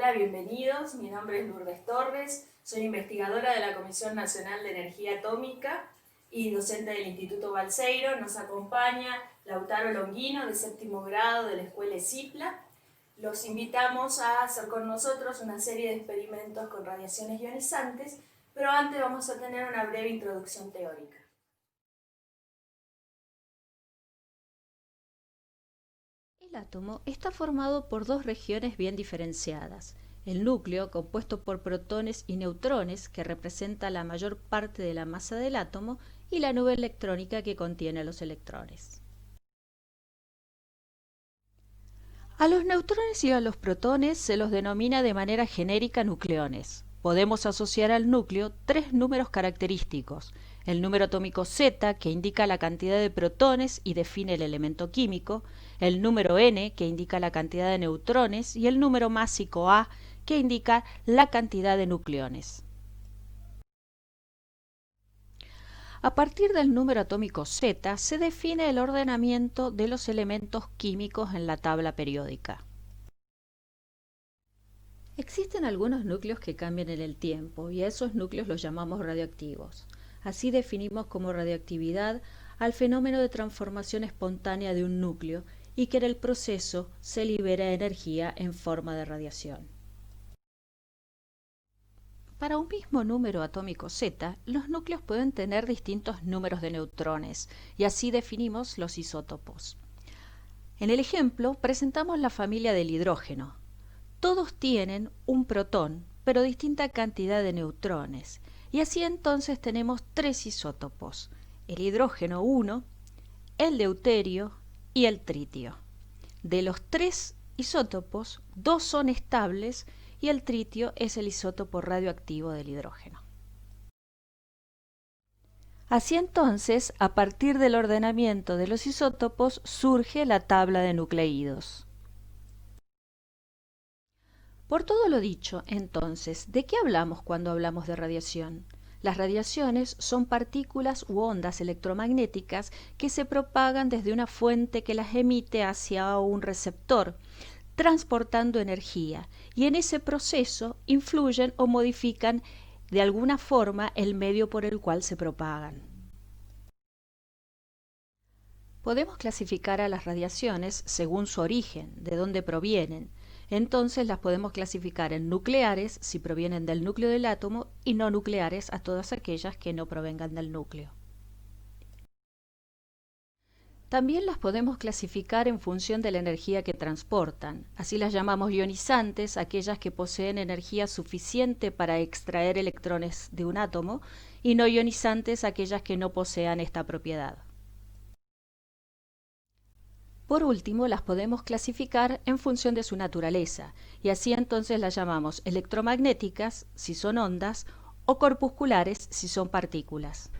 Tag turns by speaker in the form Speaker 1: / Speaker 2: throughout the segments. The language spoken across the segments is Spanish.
Speaker 1: Hola, bienvenidos. Mi nombre es Lourdes Torres. Soy investigadora de la Comisión Nacional de Energía Atómica y docente del Instituto Balseiro. Nos acompaña Lautaro Longuino, de séptimo grado de la Escuela ESIPLA. Los invitamos a hacer con nosotros una serie de experimentos con radiaciones ionizantes, pero antes vamos a tener una breve introducción teórica.
Speaker 2: El átomo está formado por dos regiones bien diferenciadas. El núcleo, compuesto por protones y neutrones, que representa la mayor parte de la masa del átomo, y la nube electrónica que contiene los electrones. A los neutrones y a los protones se los denomina de manera genérica nucleones. Podemos asociar al núcleo tres números característicos: el número atómico Z, que indica la cantidad de protones y define el elemento químico; el número N, que indica la cantidad de neutrones; y el número másico A, que indica la cantidad de nucleones. A partir del número atómico Z se define el ordenamiento de los elementos químicos en la tabla periódica. Existen algunos núcleos que cambian en el tiempo y a esos núcleos los llamamos radioactivos. Así definimos como radioactividad al fenómeno de transformación espontánea de un núcleo y que en el proceso se libera energía en forma de radiación. Para un mismo número atómico Z, los núcleos pueden tener distintos números de neutrones y así definimos los isótopos. En el ejemplo presentamos la familia del hidrógeno. Todos tienen un protón, pero distinta cantidad de neutrones, y así entonces tenemos tres isótopos: el hidrógeno 1, el deuterio y el tritio. De los tres isótopos, dos son estables y el tritio es el isótopo radioactivo del hidrógeno. Así entonces, a partir del ordenamiento de los isótopos, surge la tabla de nucleídos. Por todo lo dicho, entonces, ¿de qué hablamos cuando hablamos de radiación? Las radiaciones son partículas u ondas electromagnéticas que se propagan desde una fuente que las emite hacia un receptor, transportando energía, y en ese proceso influyen o modifican de alguna forma el medio por el cual se propagan. Podemos clasificar a las radiaciones según su origen, de dónde provienen. Entonces las podemos clasificar en nucleares si provienen del núcleo del átomo y no nucleares a todas aquellas que no provengan del núcleo. También las podemos clasificar en función de la energía que transportan. Así las llamamos ionizantes, aquellas que poseen energía suficiente para extraer electrones de un átomo, y no ionizantes, aquellas que no posean esta propiedad. Por último, las podemos clasificar en función de su naturaleza, y así entonces las llamamos electromagnéticas, si son ondas, o corpusculares, si son partículas.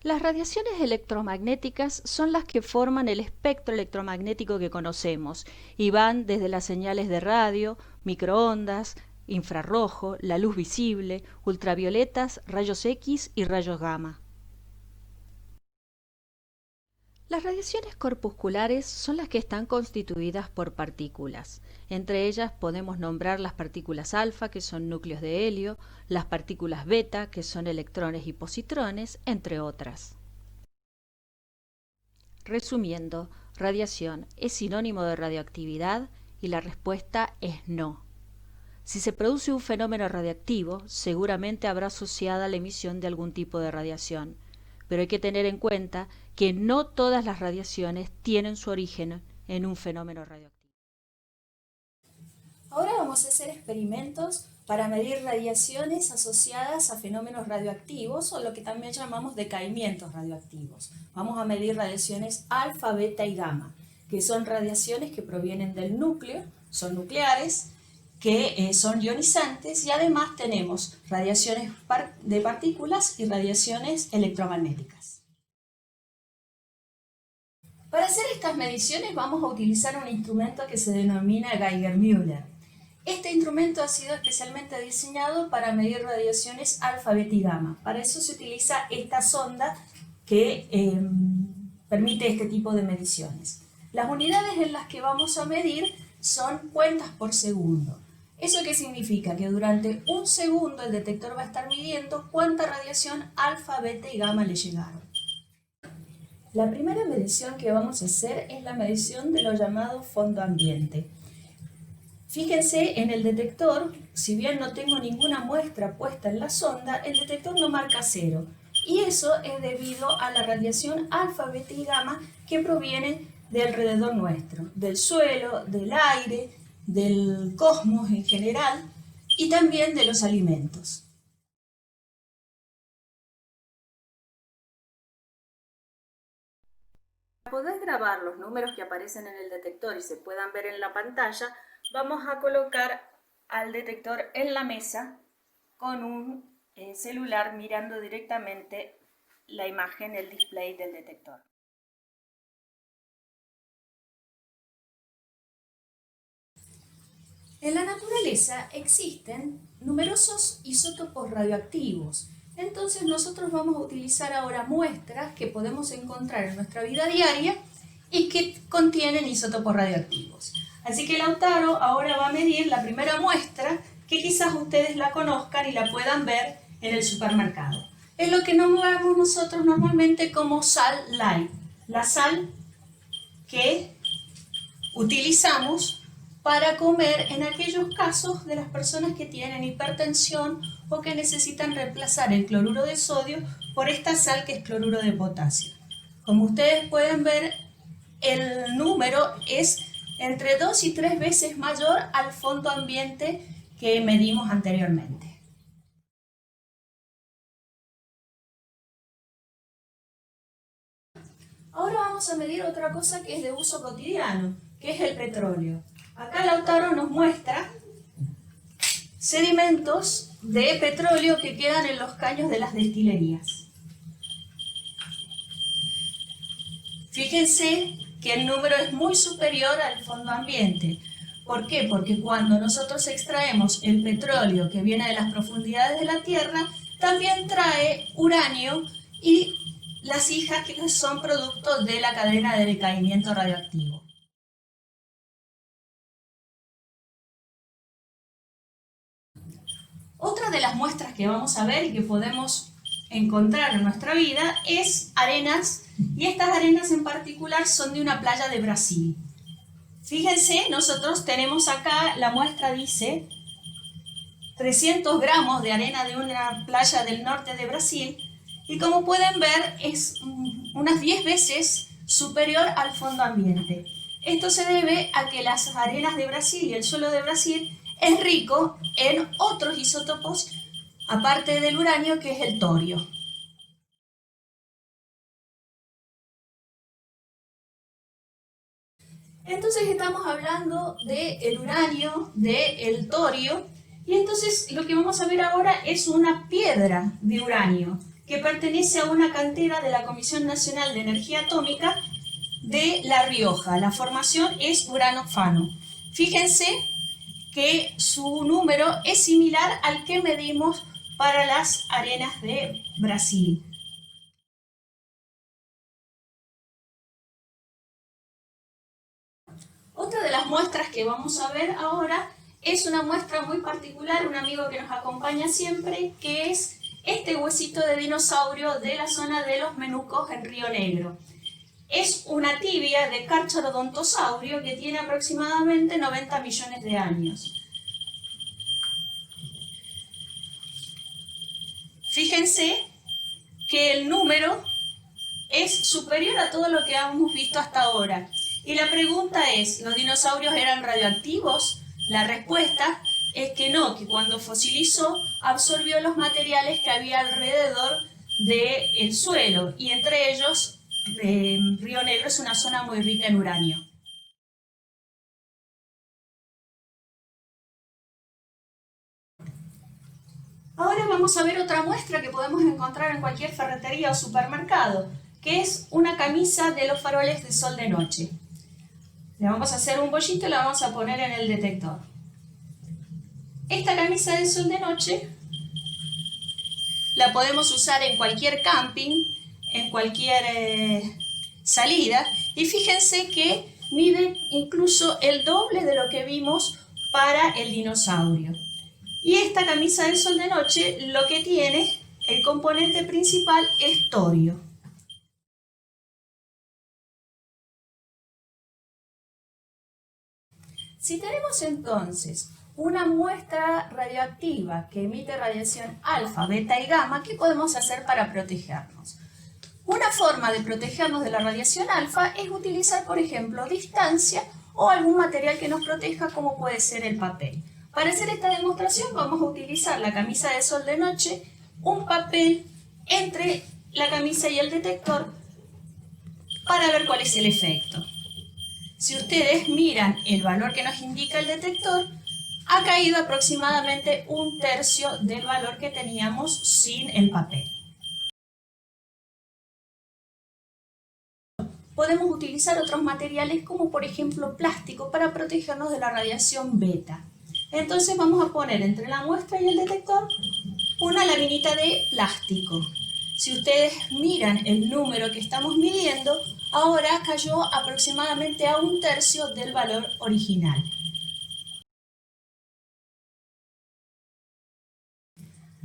Speaker 2: Las radiaciones electromagnéticas son las que forman el espectro electromagnético que conocemos y van desde las señales de radio, microondas, infrarrojo, la luz visible, ultravioletas, rayos X y rayos gamma. Las radiaciones corpusculares son las que están constituidas por partículas. Entre ellas podemos nombrar las partículas alfa, que son núcleos de helio, las partículas beta, que son electrones y positrones, entre otras. Resumiendo, radiación es sinónimo de radioactividad y la respuesta es no. Si se produce un fenómeno radiactivo, seguramente habrá asociada la emisión de algún tipo de radiación, pero hay que tener en cuenta que no todas las radiaciones tienen su origen en un fenómeno radioactivo.
Speaker 1: Ahora vamos a hacer experimentos para medir radiaciones asociadas a fenómenos radioactivos o lo que también llamamos decaimientos radioactivos. Vamos a medir radiaciones alfa, beta y gamma, que son radiaciones que provienen del núcleo, son nucleares, que son ionizantes, y además tenemos radiaciones de partículas y radiaciones electromagnéticas. Para hacer estas mediciones vamos a utilizar un instrumento que se denomina Geiger-Müller. Este instrumento ha sido especialmente diseñado para medir radiaciones alfa, beta y gamma. Para eso se utiliza esta sonda que permite este tipo de mediciones. Las unidades en las que vamos a medir son cuentas por segundo. ¿Eso qué significa? Que durante un segundo el detector va a estar midiendo cuánta radiación alfa, beta y gamma le llegaron. La primera medición que vamos a hacer es la medición de lo llamado fondo ambiente. Fíjense en el detector, si bien no tengo ninguna muestra puesta en la sonda, el detector no marca 0. Y eso es debido a la radiación alfa, beta y gamma que provienen de alrededor nuestro, del suelo, del aire, del cosmos en general y también de los alimentos. Para poder grabar los números que aparecen en el detector y se puedan ver en la pantalla, vamos a colocar al detector en la mesa con un celular mirando directamente la imagen, el display del detector. En la naturaleza existen numerosos isótopos radioactivos. Entonces nosotros vamos a utilizar ahora muestras que podemos encontrar en nuestra vida diaria y que contienen isótopos radioactivos. Así que Lautaro ahora va a medir la primera muestra que quizás ustedes la conozcan y la puedan ver en el supermercado. Es lo que nombramos nosotros normalmente como sal light, la sal que utilizamos para comer en aquellos casos de las personas que tienen hipertensión o que necesitan reemplazar el cloruro de sodio por esta sal que es cloruro de potasio. Como ustedes pueden ver, el número es entre 2 y 3 veces mayor al fondo ambiente que medimos anteriormente. Ahora vamos a medir otra cosa que es de uso cotidiano, que es el petróleo. Acá Lautaro nos muestra sedimentos de petróleo que quedan en los caños de las destilerías. Fíjense que el número es muy superior al fondo ambiente. ¿Por qué? Porque cuando nosotros extraemos el petróleo que viene de las profundidades de la Tierra, también trae uranio y las hijas que son producto de la cadena de decaimiento radioactivo. Otra de las muestras que vamos a ver y que podemos encontrar en nuestra vida es arenas, y estas arenas en particular son de una playa de Brasil. Fíjense, nosotros tenemos acá, la muestra dice 300 gramos de arena de una playa del norte de Brasil, y como pueden ver es unas 10 veces superior al fondo ambiente. Esto se debe a que las arenas de Brasil y el suelo de Brasil es rico en otros isótopos, aparte del uranio, que es el torio. Entonces estamos hablando del uranio, del torio, y entonces lo que vamos a ver ahora es una piedra de uranio que pertenece a una cantera de la Comisión Nacional de Energía Atómica de La Rioja. La formación es uranofano. Fíjense que su número es similar al que medimos para las arenas de Brasil. Otra de las muestras que vamos a ver ahora es una muestra muy particular, un amigo que nos acompaña siempre, que es este huesito de dinosaurio de la zona de los Menucos en Río Negro. Es una tibia de Carcharodontosaurio que tiene aproximadamente 90 millones de años. Fíjense que el número es superior a todo lo que hemos visto hasta ahora. Y la pregunta es, ¿los dinosaurios eran radioactivos? La respuesta es que no, que cuando fosilizó absorbió los materiales que había alrededor del suelo, y entre ellos Río Negro es una zona muy rica en uranio. Ahora vamos a ver otra muestra que podemos encontrar en cualquier ferretería o supermercado, que es una camisa de los faroles de sol de noche. Le vamos a hacer un bollito y la vamos a poner en el detector. Esta camisa de sol de noche la podemos usar en cualquier camping, en cualquier salida, y fíjense que mide incluso el doble de lo que vimos para el dinosaurio. Y esta camisa de sol de noche lo que tiene, el componente principal es torio. Si tenemos entonces una muestra radioactiva que emite radiación alfa, beta y gamma, ¿qué podemos hacer para protegernos? Una forma de protegernos de la radiación alfa es utilizar, por ejemplo, distancia o algún material que nos proteja, como puede ser el papel. Para hacer esta demostración vamos a utilizar la camisa de sol de noche, un papel entre la camisa y el detector para ver cuál es el efecto. Si ustedes miran el valor que nos indica el detector, ha caído aproximadamente 1/3 del valor que teníamos sin el papel. Podemos utilizar otros materiales como por ejemplo plástico para protegernos de la radiación beta. Entonces vamos a poner entre la muestra y el detector una laminita de plástico. Si ustedes miran el número que estamos midiendo, ahora cayó aproximadamente a 1/3 del valor original.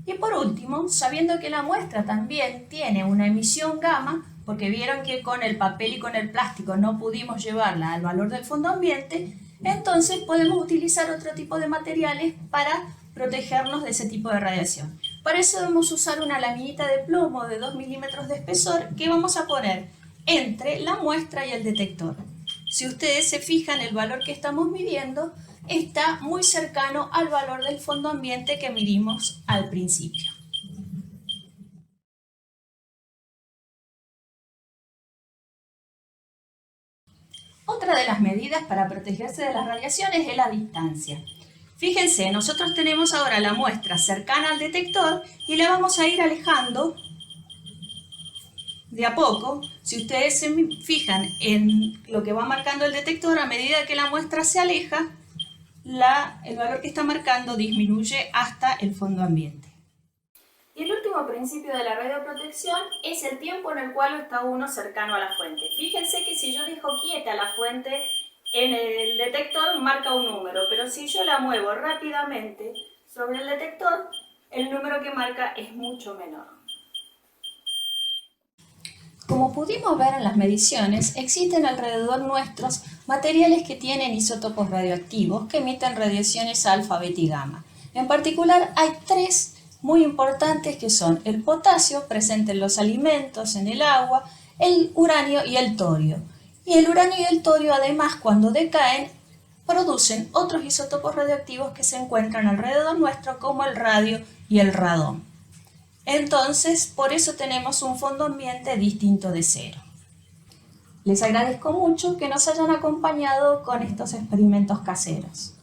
Speaker 1: Y por último, sabiendo que la muestra también tiene una emisión gamma, porque vieron que con el papel y con el plástico no pudimos llevarla al valor del fondo ambiente, entonces podemos utilizar otro tipo de materiales para protegernos de ese tipo de radiación. Para eso vamos a usar una laminita de plomo de 2 milímetros de espesor que vamos a poner entre la muestra y el detector. Si ustedes se fijan, el valor que estamos midiendo está muy cercano al valor del fondo ambiente que midimos al principio. Otra de las medidas para protegerse de las radiaciones es la distancia. Fíjense, nosotros tenemos ahora la muestra cercana al detector y la vamos a ir alejando de a poco. Si ustedes se fijan en lo que va marcando el detector, a medida que la muestra se aleja, el valor que está marcando disminuye hasta el fondo ambiente. Y el último principio de la radioprotección es el tiempo en el cual está uno cercano a la fuente. Fíjense que si yo dejo quieta la fuente en el detector marca un número, pero si yo la muevo rápidamente sobre el detector, el número que marca es mucho menor. Como pudimos ver en las mediciones, existen alrededor nuestros materiales que tienen isótopos radioactivos que emiten radiaciones alfa, beta y gamma. En particular hay 3 muy importantes que son el potasio, presente en los alimentos, en el agua, el uranio y el torio. Y el uranio y el torio además cuando decaen producen otros isótopos radioactivos que se encuentran alrededor nuestro como el radio y el radón. Entonces, por eso tenemos un fondo ambiente distinto de cero. Les agradezco mucho que nos hayan acompañado con estos experimentos caseros.